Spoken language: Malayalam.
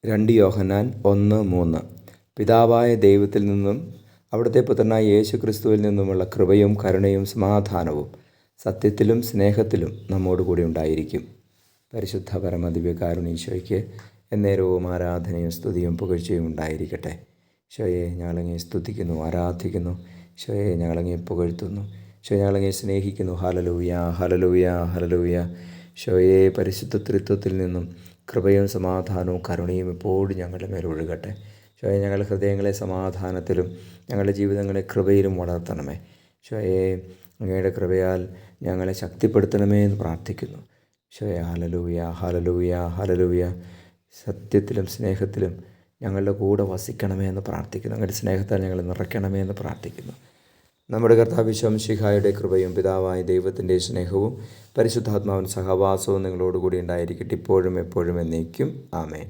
2 യോഹന്നാൻ 1:3. പിതാവായ ദൈവത്തിൽ നിന്നും അവിടുത്തെ പുത്രനായ യേശു ക്രിസ്തുവിൽ നിന്നുമുള്ള കൃപയും കരുണയും സമാധാനവും സത്യത്തിലും സ്നേഹത്തിലും നമ്മോടുകൂടി ഉണ്ടായിരിക്കും. പരിശുദ്ധ പരമദിവ്യകാരുണീശോയ്ക്ക് എന്നേരവും ആരാധനയും സ്തുതിയും പുകഴ്ചയും ഉണ്ടായിരിക്കട്ടെ. ഈശോയെ, ഞങ്ങളങ്ങേ സ്തുതിക്കുന്നു, ആരാധിക്കുന്നു. ഈശോയെ, ഞങ്ങളങ്ങേ പുകഴ്ത്തുന്നു. ഈശോ, ഞങ്ങളങ്ങേ സ്നേഹിക്കുന്നു. Hallelujah, hallelujah, hallelujah. ഈശോയെ, പരിശുദ്ധ ത്രിത്വത്തിൽ നിന്നും കൃപയും സമാധാനവും കരുണയും എപ്പോഴും ഞങ്ങളുടെ മേൽ ഒഴുകട്ടെ. ഈശോയെ, ഞങ്ങളുടെ ഹൃദയങ്ങളെ സമാധാനത്തിലും ഞങ്ങളുടെ ജീവിതങ്ങളെ കൃപയിലും വളർത്തണമേ. ഈശോയെ, അങ്ങയുടെ കൃപയാൽ ഞങ്ങളെ ശക്തിപ്പെടുത്തണമേ എന്ന് പ്രാർത്ഥിക്കുന്നു. ഈശോയെ, ഹല്ലേലൂയ, ഹല്ലേലൂയ, ഹല്ലേലൂയ. സത്യത്തിലും സ്നേഹത്തിലും ഞങ്ങളുടെ കൂടെ വസിക്കണമേ എന്ന് പ്രാർത്ഥിക്കുന്നു. അങ്ങയുടെ സ്നേഹത്താൽ ഞങ്ങളെ നിറയ്ക്കണമേ എന്ന് പ്രാർത്ഥിക്കുന്നു. നമ്മുടെ കർത്താവ് മിശിഹായുടെ കൃപയും പിതാവായ ദൈവത്തിൻ്റെ സ്നേഹവും പരിശുദ്ധാത്മാവിൻ്റെ സഹവാസവും നിങ്ങളോടുകൂടി ഉണ്ടായിരിക്കട്ടെ, ഇപ്പോഴും എപ്പോഴും എന്നേക്കും. ആമേൻ.